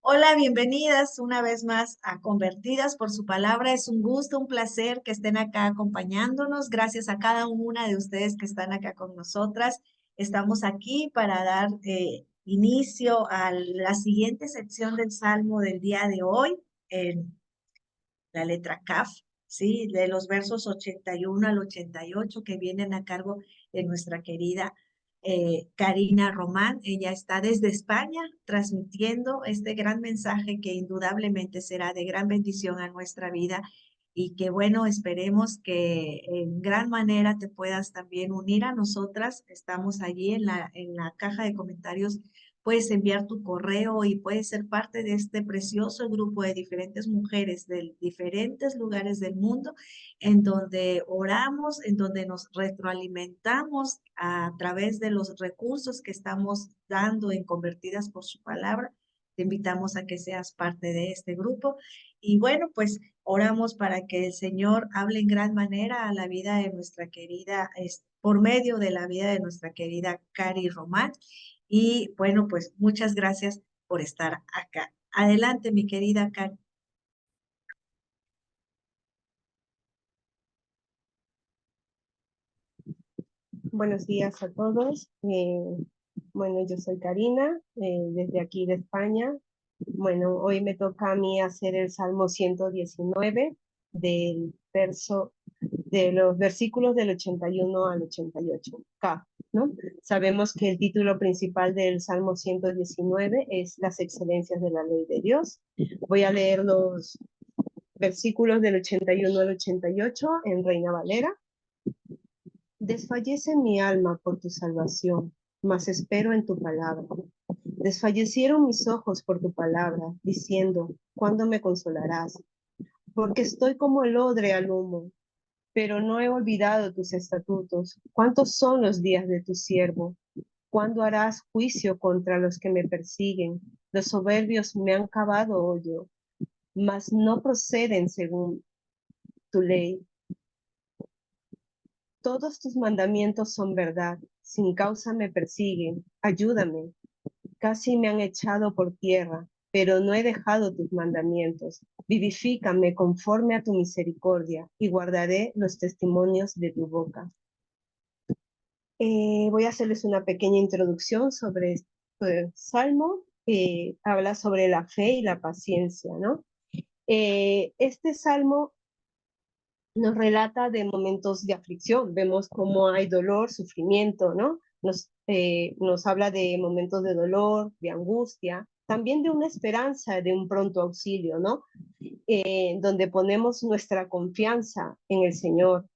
Hola, bienvenidas una vez más a Convertidas por su palabra. Es un gusto, un placer que estén acá acompañándonos. Gracias a cada una de ustedes que están acá con nosotras. Estamos aquí para dar inicio a la siguiente sección del Salmo del día de hoy, en la letra Kaf, ¿sí? De los versos 81 al 88 que vienen a cargo de nuestra querida Karina Román. Ella está desde España transmitiendo este gran mensaje que indudablemente será de gran bendición a nuestra vida y que bueno, esperemos que en gran manera te puedas también unir a nosotras. Estamos allí en la caja de comentarios. Puedes enviar tu correo y puedes ser parte de este precioso grupo de diferentes mujeres de diferentes lugares del mundo, en donde oramos, en donde nos retroalimentamos a través de los recursos que estamos dando en Convertidas por su palabra. Te invitamos a que seas parte de este grupo. Y bueno, pues oramos para que el Señor hable en gran manera a la vida de nuestra querida, por medio de la vida de nuestra querida Cari Román. Y bueno, pues muchas gracias por estar acá. Adelante, mi querida Cari. Buenos días a todos. Bueno, yo soy Karina, desde aquí de España. Bueno, hoy me toca a mí hacer el Salmo 119 del verso, de los versículos del 81 al 88, K, ¿no? Sabemos que el título principal del Salmo 119 es Las excelencias de la ley de Dios. Voy a leer los versículos del 81 al 88 en Reina Valera. Desfallece mi alma por tu salvación, mas espero en tu palabra. Desfallecieron mis ojos por tu palabra, diciendo, ¿cuándo me consolarás? Porque estoy como el odre al humo, pero no he olvidado tus estatutos. ¿Cuántos son los días de tu siervo? ¿Cuándo harás juicio contra los que me persiguen? Los soberbios me han cavado hoyo, mas no proceden según tu ley. Todos tus mandamientos son verdad, sin causa me persiguen, ayúdame. Casi me han echado por tierra, pero no he dejado tus mandamientos. Vivifícame conforme a tu misericordia y guardaré los testimonios de tu boca. Voy a hacerles una pequeña introducción sobre este salmo. Habla sobre la fe y la paciencia, ¿no? Este salmo nos relata de momentos de aflicción, vemos cómo hay dolor, sufrimiento, ¿no? Nos habla de momentos de dolor, de angustia, también de una esperanza, de un pronto auxilio, ¿no? Donde ponemos nuestra confianza en el Señor.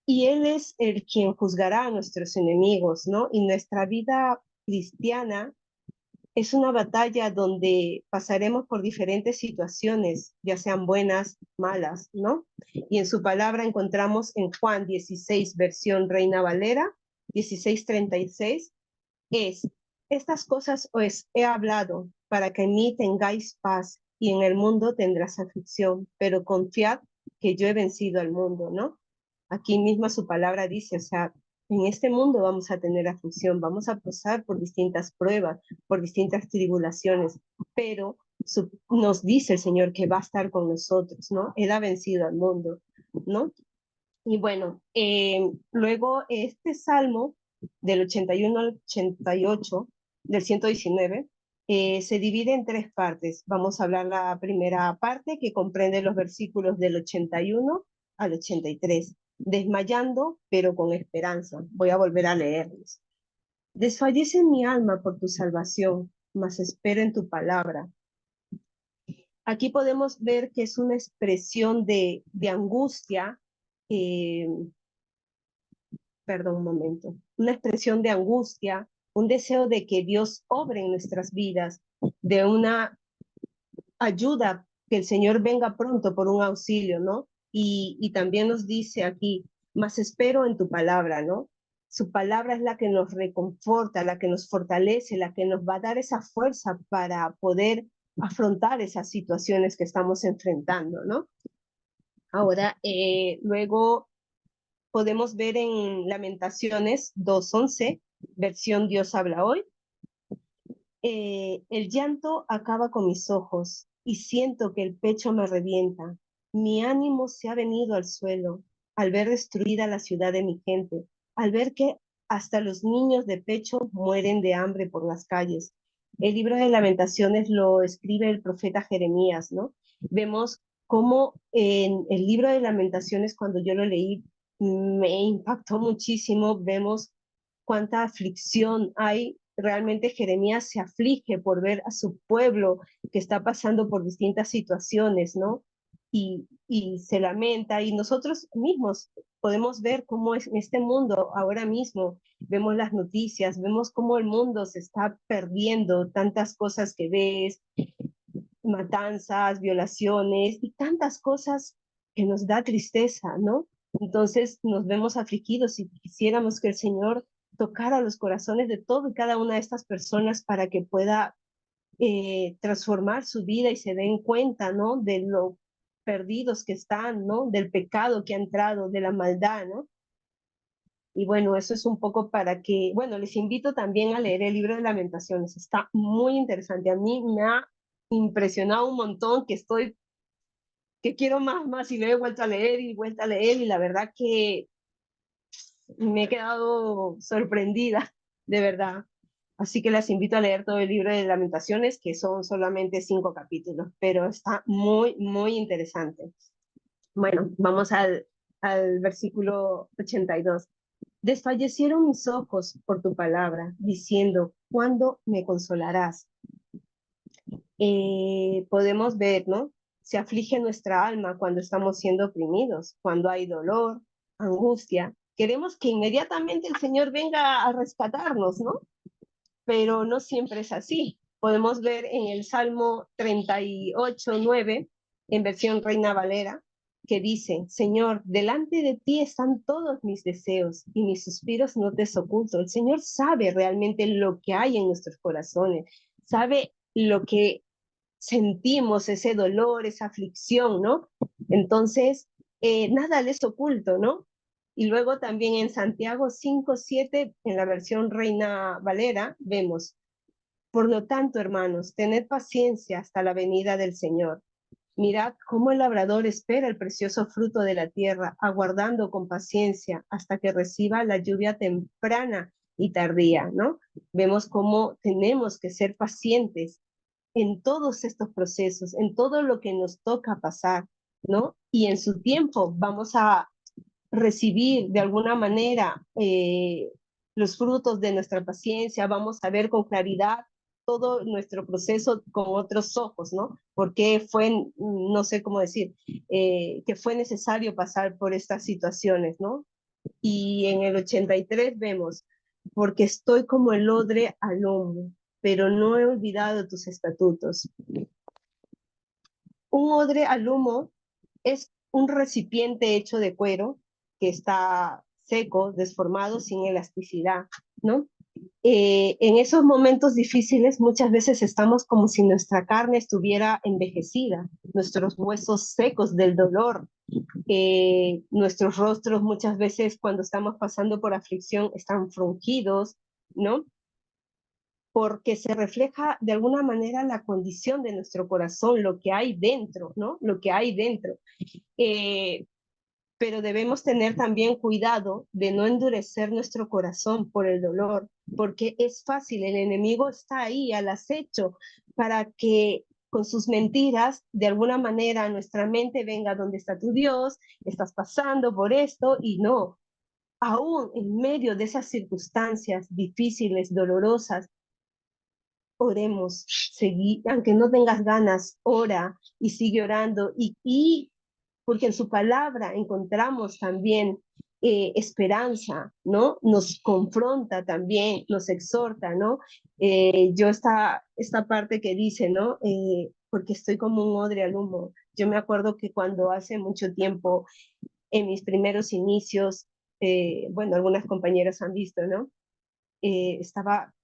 Y Él es el quien juzgará a nuestros enemigos, ¿no? Y nuestra vida cristiana es una batalla donde pasaremos por diferentes situaciones, ya sean buenas, malas, ¿no? Y en su palabra encontramos en Juan 16, versión Reina Valera, 16:36, es, estas cosas os he hablado para que en mí tengáis paz y en el mundo tendrás aflicción, pero confiad que yo he vencido al mundo, ¿no? Aquí misma su palabra dice, o sea, en este mundo vamos a tener aflicción, vamos a pasar por distintas pruebas, por distintas tribulaciones, pero nos dice el Señor que va a estar con nosotros, ¿no? Él ha vencido al mundo, ¿no? Y bueno, luego este salmo del 81 al 88, del 119, se divide en tres partes. Vamos a hablar la primera parte que comprende los versículos del 81 al 83. Desmayando, pero con esperanza. Voy a volver a leerlos. Desfallece mi alma por tu salvación, mas espero en tu palabra. Aquí podemos ver que es una expresión de angustia, eh, perdón un momento, una expresión de angustia, un deseo de que Dios obre en nuestras vidas, de una ayuda, que el Señor venga pronto por un auxilio, ¿no? Y también nos dice aquí, más espero en tu palabra, ¿no? Su palabra es la que nos reconforta, la que nos fortalece, la que nos va a dar esa fuerza para poder afrontar esas situaciones que estamos enfrentando, ¿no? Ahora, luego podemos ver en Lamentaciones 2:11, versión Dios habla hoy. El llanto acaba con mis ojos y siento que el pecho me revienta. Mi ánimo se ha venido al suelo al ver destruida la ciudad de mi gente, al ver que hasta los niños de pecho mueren de hambre por las calles. El libro de Lamentaciones lo escribe el profeta Jeremías, ¿no? Vemos cómo en el libro de Lamentaciones, cuando yo lo leí, me impactó muchísimo. Vemos cuánta aflicción hay. Realmente Jeremías se aflige por ver a su pueblo que está pasando por distintas situaciones, ¿no? Y se lamenta, y nosotros mismos podemos ver cómo es en este mundo ahora mismo, vemos las noticias, vemos cómo el mundo se está perdiendo, tantas cosas que ves, matanzas, violaciones y tantas cosas que nos da tristeza, ¿no? Entonces nos vemos afligidos y quisiéramos que el Señor tocara los corazones de todo y cada una de estas personas para que pueda transformar su vida y se den cuenta, ¿no? De lo perdidos que están, ¿no? Del pecado que ha entrado, de la maldad, ¿no? Y bueno, eso es un poco para que, bueno, les invito también a leer el libro de Lamentaciones. Está muy interesante. A mí me ha impresionado un montón que quiero más y lo he vuelto a leer y vuelto a leer y la verdad que me he quedado sorprendida, de verdad. Así que las invito a leer todo el libro de Lamentaciones, que son solamente 5 capítulos, pero está muy interesante. Bueno, vamos al versículo 82. Desfallecieron mis ojos por tu palabra, diciendo, ¿cuándo me consolarás? Podemos ver, ¿no? Se aflige nuestra alma cuando estamos siendo oprimidos, cuando hay dolor, angustia. Queremos que inmediatamente el Señor venga a rescatarnos, ¿no? Pero no siempre es así. Podemos ver en el Salmo 38:9, en versión Reina Valera, que dice, Señor, delante de ti están todos mis deseos y mis suspiros no te oculto. El Señor sabe realmente lo que hay en nuestros corazones, sabe lo que sentimos, ese dolor, esa aflicción, ¿no? Entonces, nada les oculto, ¿no? Y luego también en Santiago 5:7, en la versión Reina Valera, vemos, por lo tanto, hermanos, tened paciencia hasta la venida del Señor. Mirad cómo el labrador espera el precioso fruto de la tierra, aguardando con paciencia hasta que reciba la lluvia temprana y tardía, ¿no? Vemos cómo tenemos que ser pacientes en todos estos procesos, en todo lo que nos toca pasar, ¿no? Y en su tiempo vamos a recibir de alguna manera los frutos de nuestra paciencia, vamos a ver con claridad todo nuestro proceso con otros ojos, ¿no? Porque fue, no sé cómo decir, que fue necesario pasar por estas situaciones, ¿no? Y en el 83 vemos, porque estoy como el odre al hombro, pero no he olvidado tus estatutos. Un odre al humo es un recipiente hecho de cuero que está seco, desformado, sin elasticidad, ¿no? En esos momentos difíciles muchas veces estamos como si nuestra carne estuviera envejecida, nuestros huesos secos del dolor, nuestros rostros muchas veces cuando estamos pasando por aflicción están fruncidos, ¿no? Porque se refleja de alguna manera la condición de nuestro corazón, lo que hay dentro, ¿no? Lo que hay dentro. Eh, pero debemos tener también cuidado de no endurecer nuestro corazón por el dolor, porque es fácil, el enemigo está ahí al acecho para que con sus mentiras, de alguna manera, nuestra mente venga donde está tu Dios, estás pasando por esto y no. Aún en medio de esas circunstancias difíciles, dolorosas, oremos, seguí, aunque no tengas ganas, ora y sigue orando y porque en su palabra encontramos también esperanza, ¿no? Nos confronta también, nos exhorta, ¿no? Yo esta parte que dice, ¿no? Porque estoy como un odre al humo. Yo me acuerdo que cuando hace mucho tiempo, en mis primeros inicios, bueno, algunas compañeras han visto, ¿no? Estaba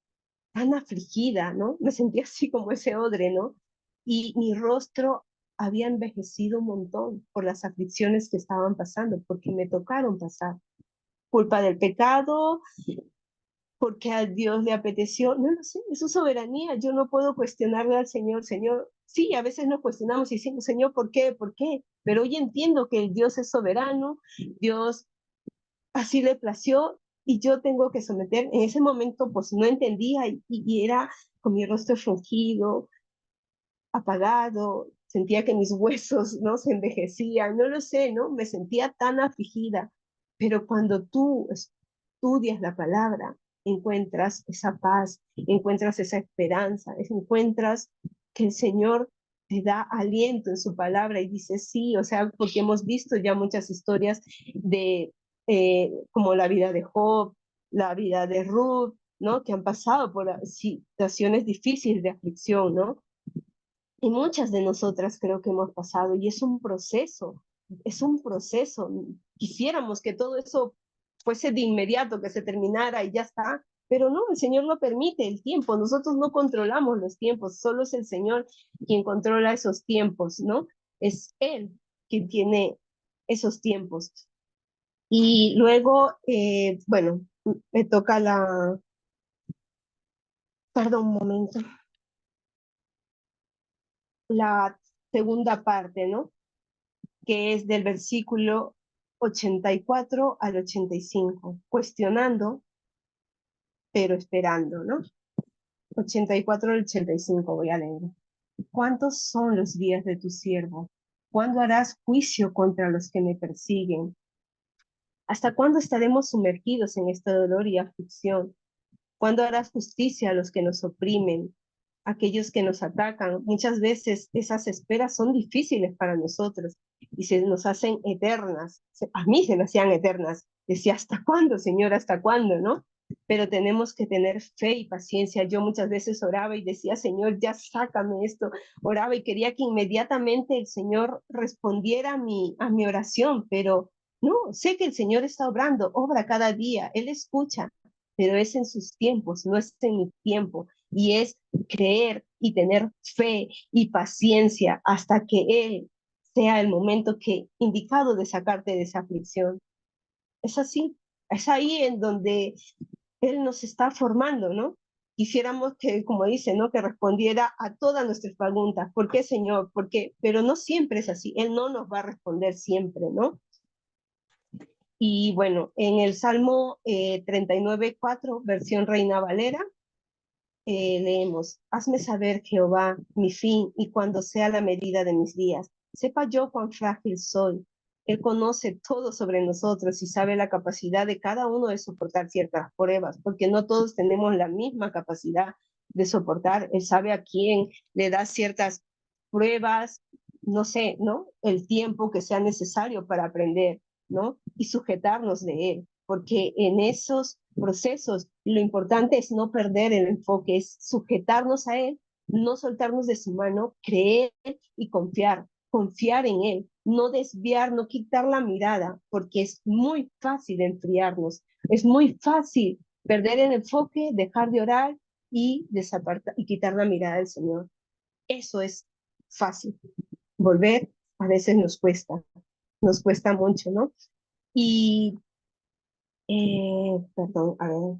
tan afligida, ¿no? Me sentía así como ese odre, ¿no? Y mi rostro había envejecido un montón por las aflicciones que estaban pasando, porque me tocaron pasar. Culpa del pecado, porque a Dios le apeteció, no lo sé, es su soberanía, yo no puedo cuestionarle al Señor, Señor, sí, a veces nos cuestionamos y decimos, Señor, ¿por qué? ¿Por qué? Pero hoy entiendo que el Dios es soberano, Dios así le plació y yo tengo que someter, en ese momento pues no entendía y era con mi rostro fruncido, apagado, sentía que mis huesos, ¿no? Se envejecían, no lo sé, ¿no? Me sentía tan afligida, pero cuando tú estudias la palabra, encuentras esa paz, encuentras esa esperanza, encuentras que el Señor te da aliento en su palabra y dice sí, o sea, porque hemos visto ya muchas historias de como la vida de Job, la vida de Ruth, ¿no? Que han pasado por situaciones difíciles de aflicción, ¿no? Y muchas de nosotras creo que hemos pasado y es un proceso, es un proceso. Quisiéramos que todo eso fuese de inmediato, que se terminara y ya está, pero no, el Señor no permite el tiempo, nosotros no controlamos los tiempos, solo es el Señor quien controla esos tiempos, ¿no? Es Él quien tiene esos tiempos. Y luego, bueno, me toca perdón un momento, la segunda parte, ¿no? Que es del versículo 84 al 85, cuestionando, pero esperando, ¿no? 84 al 85 voy a leer. ¿Cuántos son los días de tu siervo? ¿Cuándo harás juicio contra los que me persiguen? ¿Hasta cuándo estaremos sumergidos en este dolor y aflicción? ¿Cuándo harás justicia a los que nos oprimen, aquellos que nos atacan? Muchas veces esas esperas son difíciles para nosotros y se nos hacen eternas. A mí se me hacían eternas. Decía, ¿hasta cuándo, Señor? ¿Hasta cuándo? ¿No? Pero tenemos que tener fe y paciencia. Yo muchas veces oraba y decía, Señor, ya sácame esto. Oraba y quería que inmediatamente el Señor respondiera a mi oración, pero no, sé que el Señor está obrando, obra cada día, Él escucha, pero es en sus tiempos, no es en mi tiempo. Y es creer y tener fe y paciencia hasta que Él sea el momento que indicado de sacarte de esa aflicción. Es así, es ahí en donde Él nos está formando, ¿no? Quisiéramos que, como dice, ¿no? Que respondiera a todas nuestras preguntas. ¿Por qué, Señor? ¿Por qué? Pero no siempre es así. Él no nos va a responder siempre, ¿no? Y bueno, en el Salmo 39:4, versión Reina Valera, leemos, hazme saber, Jehová, mi fin y cuando sea la medida de mis días. Sepa yo cuán frágil soy. Él conoce todo sobre nosotros y sabe la capacidad de cada uno de soportar ciertas pruebas, porque no todos tenemos la misma capacidad de soportar. Él sabe a quién le da ciertas pruebas, no sé, ¿no? El tiempo que sea necesario para aprender, ¿no? Y sujetarnos de Él, porque en esos procesos lo importante es no perder el enfoque, es sujetarnos a Él, no soltarnos de su mano, creer y confiar en Él, no desviar, no quitar la mirada, porque es muy fácil enfriarnos, es muy fácil perder el enfoque, dejar de orar y desapartar y quitar la mirada del Señor. Eso es fácil. Volver a veces nos cuesta mucho, ¿no? Y, perdón, a ver,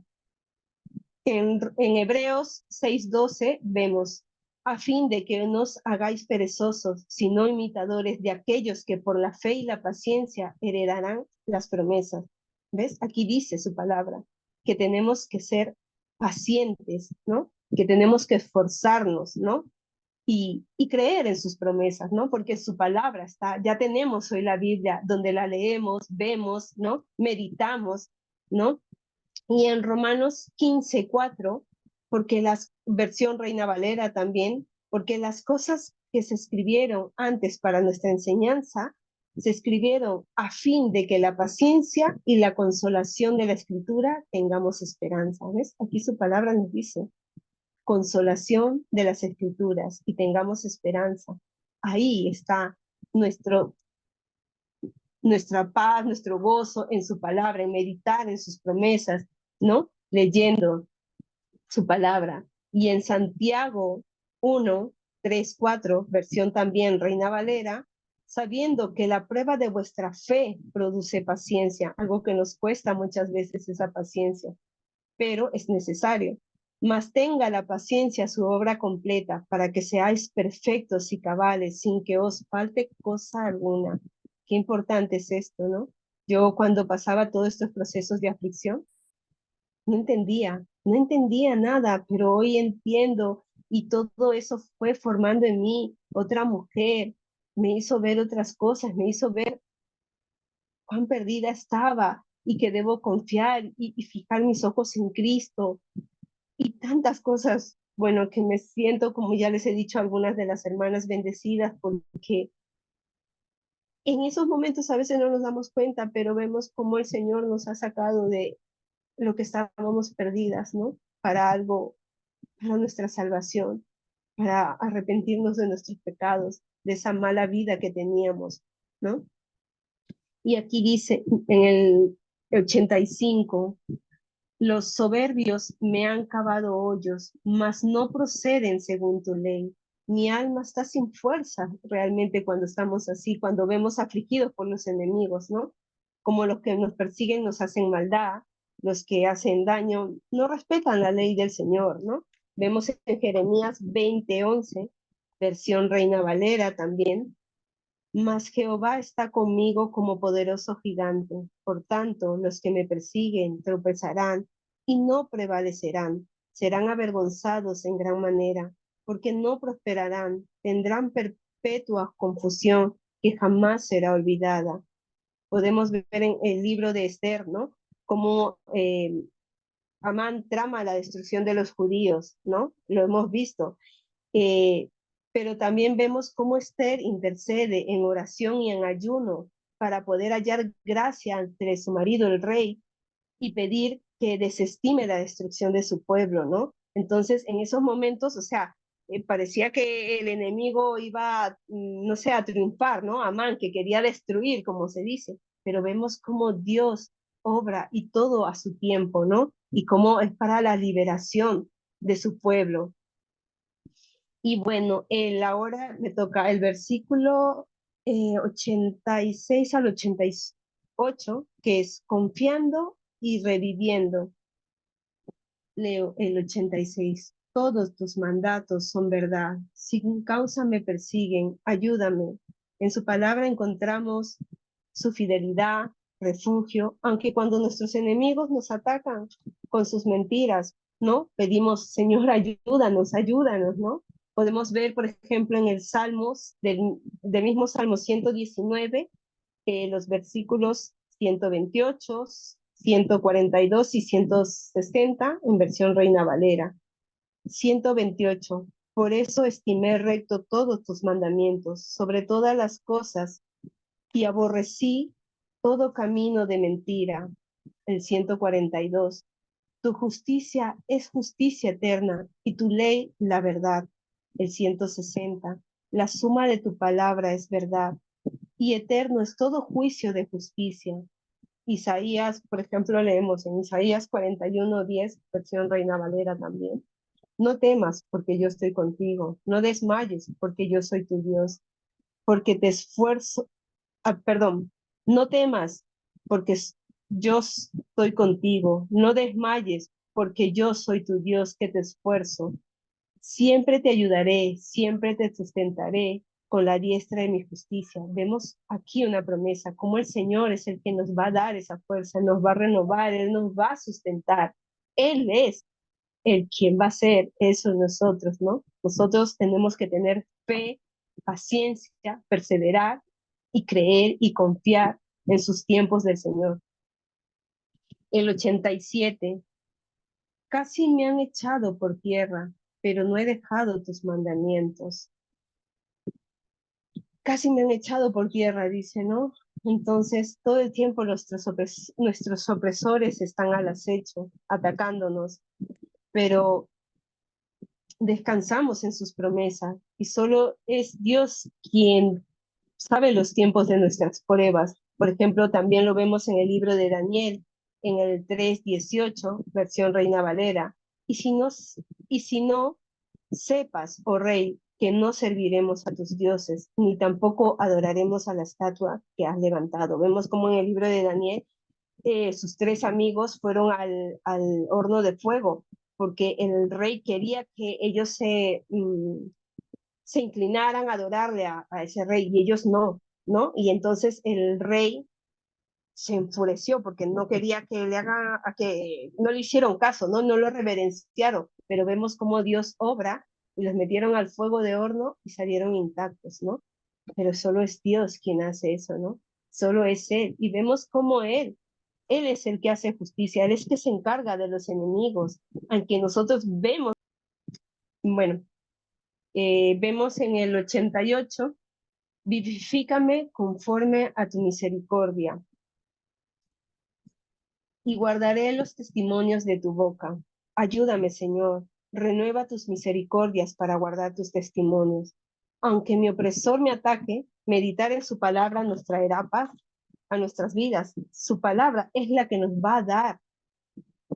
en Hebreos 6:12 vemos, a fin de que no os hagáis perezosos, sino imitadores de aquellos que por la fe y la paciencia heredarán las promesas. ¿Ves? Aquí dice su palabra, que tenemos que ser pacientes, ¿no? Que tenemos que esforzarnos, ¿no? Y creer en sus promesas, ¿no? Porque su palabra está, ya tenemos hoy la Biblia donde la leemos, vemos, ¿no? Meditamos, ¿no? Y en Romanos 15:4, porque la versión Reina Valera también, porque las cosas que se escribieron antes para nuestra enseñanza, se escribieron a fin de que la paciencia y la consolación de la escritura tengamos esperanza. ¿Ves? Aquí su palabra nos dice, consolación de las escrituras y tengamos esperanza. Ahí está nuestro, nuestra paz, nuestro gozo en su palabra, en meditar en sus promesas, ¿no? Leyendo su palabra. Y en Santiago 1:3-4, versión también Reina Valera, sabiendo que la prueba de vuestra fe produce paciencia, algo que nos cuesta muchas veces esa paciencia. pero es necesario. Mas tenga la paciencia su obra completa, para que seáis perfectos y cabales, sin que os falte cosa alguna. Qué importante es esto, ¿no? Yo cuando pasaba todos estos procesos de aflicción, no entendía nada, pero hoy entiendo y todo eso fue formando en mí otra mujer, me hizo ver otras cosas, me hizo ver cuán perdida estaba y que debo confiar y fijar mis ojos en Cristo y tantas cosas, bueno, que me siento, como ya les he dicho a algunas de las hermanas, bendecidas porque en esos momentos a veces no nos damos cuenta, pero vemos cómo el Señor nos ha sacado de lo que estábamos perdidas, ¿no? Para algo, para nuestra salvación, para arrepentirnos de nuestros pecados, de esa mala vida que teníamos, ¿no? Y aquí dice en el 85, los soberbios me han cavado hoyos, mas no proceden según tu ley. Mi alma está sin fuerza realmente cuando estamos así, cuando vemos afligidos por los enemigos, ¿no? Como los que nos persiguen nos hacen maldad, los que hacen daño no respetan la ley del Señor, ¿no? Vemos en Jeremías 20:11, versión Reina Valera también, mas Jehová está conmigo como poderoso gigante. Por tanto, los que me persiguen tropezarán y no prevalecerán. Serán avergonzados en gran manera, porque no prosperarán. Tendrán perpetua confusión que jamás será olvidada. Podemos ver en el libro de Esther, ¿no? Cómo Amán trama la destrucción de los judíos, ¿no? Lo hemos visto. Eh, pero también vemos cómo Esther intercede en oración y en ayuno para poder hallar gracia entre su marido, el rey, y pedir que desestime la destrucción de su pueblo, ¿no? Entonces, en esos momentos, o sea, parecía que el enemigo iba, no sé, a triunfar, ¿no? Amán, que quería destruir, como se dice, pero vemos cómo Dios obra y todo a su tiempo, ¿no? Y cómo es para la liberación de su pueblo. Y bueno, ahora me toca el versículo 86 al 88, que es confiando y reviviendo. Leo el 86. Todos tus mandatos son verdad. Sin causa me persiguen. Ayúdame. En su palabra encontramos su fidelidad, refugio, aunque cuando nuestros enemigos nos atacan con sus mentiras, ¿no? Pedimos, Señor, ayúdanos, ayúdanos, ¿no? Podemos ver, por ejemplo, en el Salmos, del mismo Salmo 119, los versículos 128, 142 y 160 en versión Reina Valera. 128. Por eso estimé recto todos tus mandamientos sobre todas las cosas y aborrecí todo camino de mentira. El 142. Tu justicia es justicia eterna y tu ley la verdad. El 160. La suma de tu palabra es verdad y eterno es todo juicio de justicia. Isaías, por ejemplo, leemos en Isaías 41:10, versión Reina Valera también. No temas, porque yo estoy contigo. No desmayes, porque yo soy tu Dios. Porque te esfuerzo, perdón, no temas, porque yo estoy contigo. No desmayes, porque yo soy tu Dios que te esfuerzo. Siempre te ayudaré, siempre te sustentaré con la diestra de mi justicia. Vemos aquí una promesa, como el Señor es el que nos va a dar esa fuerza, nos va a renovar, Él nos va a sustentar. Él es el quien va a hacer eso en nosotros, ¿no? Nosotros tenemos que tener fe, paciencia, perseverar y creer y confiar en sus tiempos del Señor. El 87, casi me han echado por tierra, pero no he dejado tus mandamientos. Casi me han echado por tierra, dice, ¿no? Entonces, todo el tiempo nuestros opresores están al acecho, atacándonos, pero descansamos en sus promesas y solo es Dios quien sabe los tiempos de nuestras pruebas. Por ejemplo, también lo vemos en el libro de Daniel, en el 3:18, versión Reina Valera. Y si no, sepas, oh rey, que no serviremos a tus dioses, ni tampoco adoraremos a la estatua que has levantado. Vemos como en el libro de Daniel sus tres amigos fueron al horno de fuego, porque el rey quería que ellos se inclinaran a adorarle a ese rey y ellos no, ¿no? Y entonces el rey se enfureció porque no quería que le haga, a que no le hicieron caso, ¿no? No lo reverenciaron, pero vemos cómo Dios obra y los metieron al fuego de horno y salieron intactos, ¿no? Pero solo es Dios quien hace eso, ¿no? Solo es Él. Y vemos cómo Él es el que hace justicia, Él es el que se encarga de los enemigos, aunque nosotros vemos, bueno, vemos en el 88, vivifícame conforme a tu misericordia y guardaré los testimonios de tu boca. Ayúdame, Señor, renueva tus misericordias para guardar tus testimonios. Aunque mi opresor me ataque, meditar en su palabra nos traerá paz a nuestras vidas. Su palabra es la que nos va a dar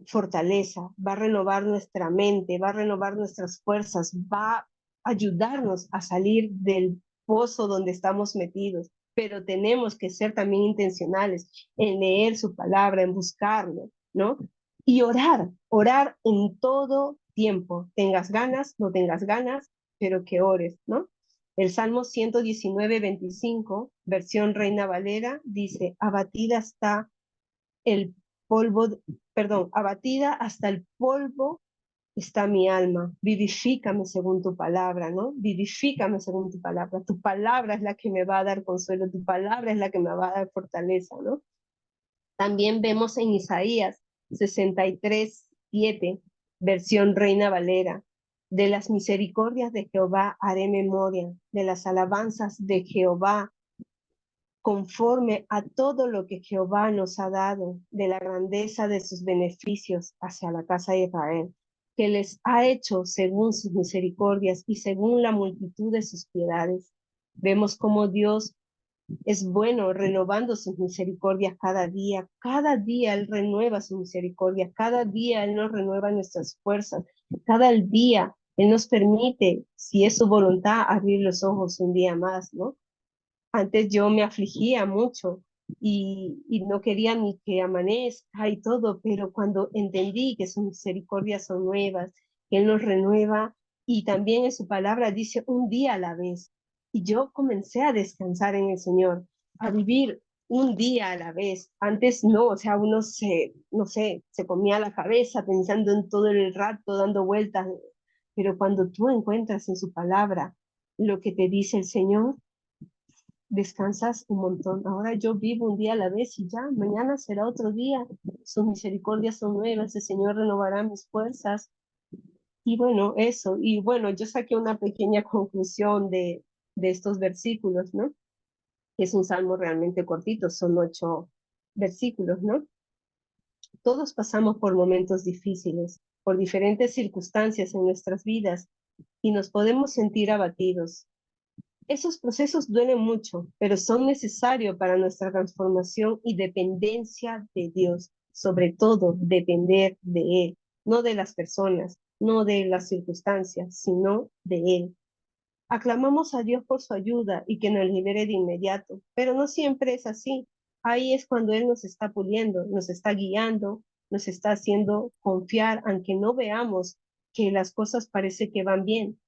fortaleza, va a renovar nuestra mente, va a renovar nuestras fuerzas, va a ayudarnos a salir del pozo donde estamos metidos. Pero tenemos que ser también intencionales en leer su palabra, en buscarlo, ¿no? Y orar en todo tiempo. Tengas ganas, no tengas ganas, pero que ores, ¿no? El Salmo 119:25, versión Reina Valera, dice, abatida está el polvo, perdón, abatida hasta el polvo está mi alma, vivifícame según tu palabra, ¿no? Vivifícame según tu palabra es la que me va a dar consuelo, tu palabra es la que me va a dar fortaleza, ¿no? También vemos en Isaías 63:7, versión Reina Valera, de las misericordias de Jehová haré memoria, de las alabanzas de Jehová conforme a todo lo que Jehová nos ha dado, de la grandeza de sus beneficios hacia la casa de Israel, que les ha hecho según sus misericordias y según la multitud de sus piedades. Vemos cómo Dios es bueno, renovando sus misericordias cada día Él renueva sus misericordias, cada día Él nos renueva nuestras fuerzas, cada día Él nos permite, si es su voluntad, abrir los ojos un día más, ¿no? Antes yo me afligía mucho y no quería ni que amanezca y todo, pero cuando entendí que sus misericordias son nuevas, que Él nos renueva y también en su palabra dice un día a la vez. Y yo comencé a descansar en el Señor, a vivir un día a la vez. Antes no, o sea, uno no sé, se comía la cabeza pensando en todo el rato, dando vueltas, pero cuando tú encuentras en su palabra lo que te dice el Señor, descansas un montón. Ahora yo vivo un día a la vez y ya, mañana será otro día. Sus misericordias son nuevas, el Señor renovará mis fuerzas. Y bueno, eso. Y bueno, yo saqué una pequeña conclusión de estos versículos, ¿no? Que es un salmo realmente cortito, son 8 versículos, ¿no? Todos pasamos por momentos difíciles, por diferentes circunstancias en nuestras vidas y nos podemos sentir abatidos. Esos procesos duelen mucho, pero son necesarios para nuestra transformación y dependencia de Dios. Sobre todo, depender de Él, no de las personas, no de las circunstancias, sino de Él. Aclamamos a Dios por su ayuda y que nos libere de inmediato, pero no siempre es así. Ahí es cuando Él nos está puliendo, nos está guiando, nos está haciendo confiar, aunque no veamos que las cosas parece que van bien,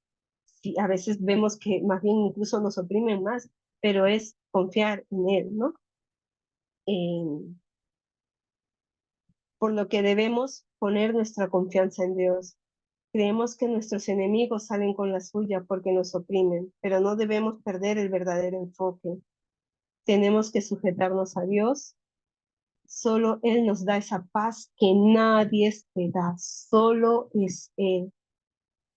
sí, a veces vemos que más bien incluso nos oprimen más, pero es confiar en Él, ¿no? Eh, por lo que debemos poner nuestra confianza en Dios. Creemos que nuestros enemigos salen con la suya porque nos oprimen, pero no debemos perder el verdadero enfoque. Tenemos que sujetarnos a Dios. Solo Él nos da esa paz que nadie te da, solo es Él.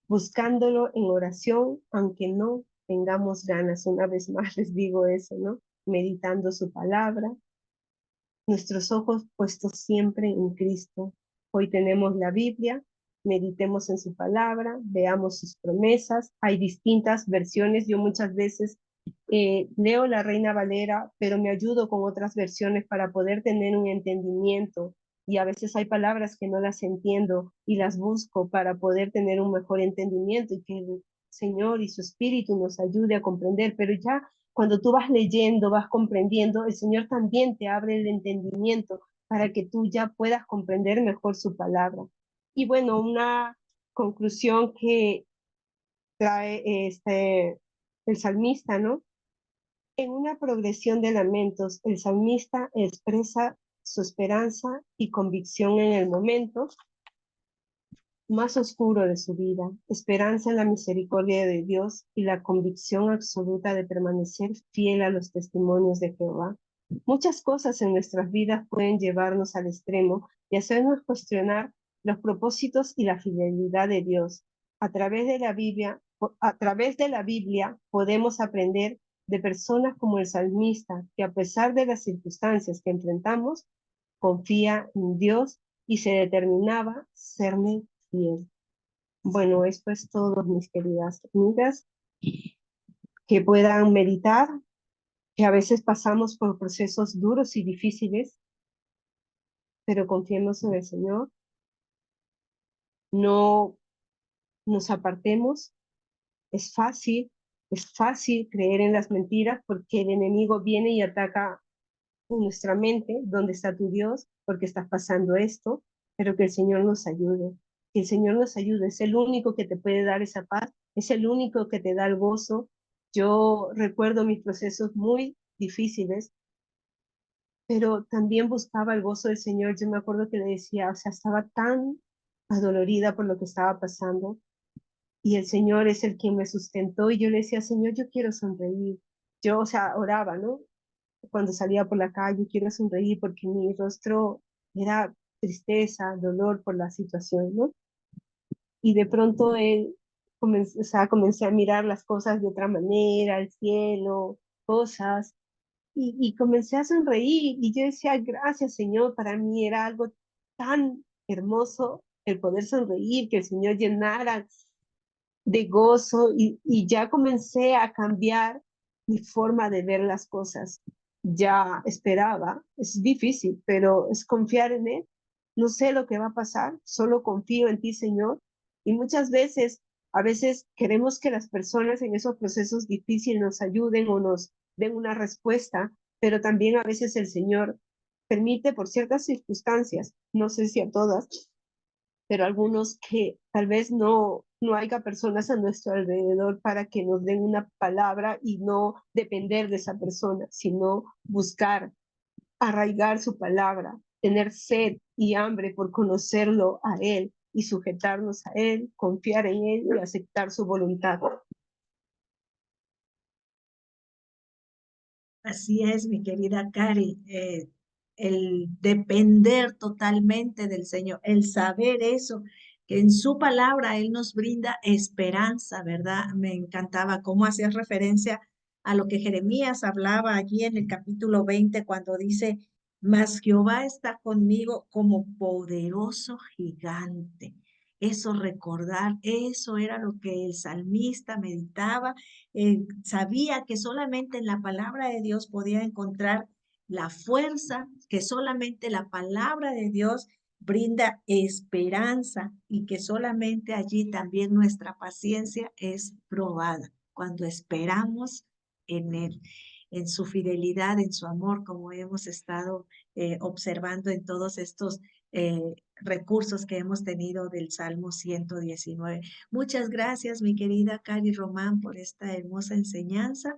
Buscándolo en oración, aunque no tengamos ganas. Una vez más les digo eso, ¿no? Meditando su palabra, nuestros ojos puestos siempre en Cristo. Hoy tenemos la Biblia, meditemos en su palabra, veamos sus promesas. Hay distintas versiones. Yo muchas veces leo la Reina Valera, pero me ayudo con otras versiones para poder tener un entendimiento. Y a veces hay palabras que no las entiendo y las busco para poder tener un mejor entendimiento y que el Señor y su Espíritu nos ayude a comprender. Pero ya cuando tú vas leyendo, vas comprendiendo, el Señor también te abre el entendimiento para que tú ya puedas comprender mejor su palabra. Y bueno, una conclusión que trae el salmista, ¿no? En una progresión de lamentos, el salmista expresa su esperanza y convicción en el momento más oscuro de su vida, esperanza en la misericordia de Dios y la convicción absoluta de permanecer fiel a los testimonios de Jehová. Muchas cosas en nuestras vidas pueden llevarnos al extremo y hacernos cuestionar los propósitos y la fidelidad de Dios. A través de la Biblia podemos aprender de personas como el salmista, que a pesar de las circunstancias que enfrentamos, confía en Dios y se determinaba a serle fiel. Bueno, esto es todo, mis queridas amigas, que puedan meditar, que a veces pasamos por procesos duros y difíciles, pero confiemos en el Señor, no nos apartemos. Es fácil creer en las mentiras porque el enemigo viene y ataca en nuestra mente, ¿dónde está tu Dios? ¿Por qué estás pasando esto? Pero que el Señor nos ayude, que el Señor nos ayude, es el único que te puede dar esa paz, es el único que te da el gozo. Yo recuerdo mis procesos muy difíciles, pero también buscaba el gozo del Señor. Yo me acuerdo que le decía, o sea, estaba tan adolorida por lo que estaba pasando, y el Señor es el quien me sustentó, y yo le decía, Señor, yo quiero sonreír. Yo, o sea, oraba, ¿no? Cuando salía por la calle, quiero sonreír porque mi rostro era tristeza, dolor por la situación, ¿no? Y de pronto o sea, comencé a mirar las cosas de otra manera, el cielo, cosas, y comencé a sonreír y yo decía, gracias Señor, para mí era algo tan hermoso el poder sonreír, que el Señor llenara de gozo y ya comencé a cambiar mi forma de ver las cosas. Ya esperaba, es difícil, pero es confiar en Él. No sé lo que va a pasar, solo confío en ti, Señor. Y muchas veces, a veces queremos que las personas en esos procesos difíciles nos ayuden o nos den una respuesta, pero también a veces el Señor permite por ciertas circunstancias, no sé si a todas, pero algunos que tal vez no haya personas a nuestro alrededor para que nos den una palabra y no depender de esa persona, sino buscar, arraigar su palabra, tener sed y hambre por conocerlo a Él y sujetarnos a Él, confiar en Él y aceptar su voluntad. Así es, mi querida Cari, el depender totalmente del Señor, el saber eso, que en su palabra Él nos brinda esperanza, ¿verdad? Me encantaba cómo hacías referencia a lo que Jeremías hablaba allí en el capítulo 20, cuando dice, mas Jehová está conmigo como poderoso gigante. Eso recordar, eso era lo que el salmista meditaba, sabía que solamente en la palabra de Dios podía encontrar la fuerza, que solamente la palabra de Dios brinda esperanza y que solamente allí también nuestra paciencia es probada cuando esperamos en Él, en su fidelidad, en su amor, como hemos estado observando en todos estos recursos que hemos tenido del Salmo 119. Muchas gracias, mi querida Cari Román, por esta hermosa enseñanza.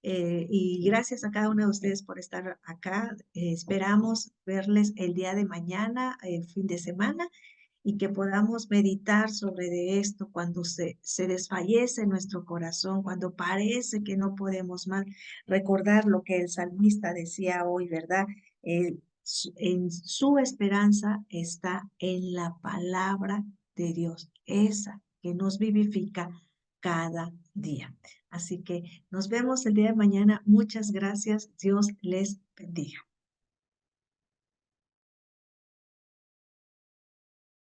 Y gracias a cada uno de ustedes por estar acá. Esperamos verles el día de mañana, el fin de semana, y que podamos meditar sobre de esto cuando se desfallece nuestro corazón, cuando parece que no podemos más. Recordar lo que el salmista decía hoy, ¿verdad? En su esperanza está en la palabra de Dios, esa que nos vivifica cada día. Así que nos vemos el día de mañana. Muchas gracias. Dios les bendiga.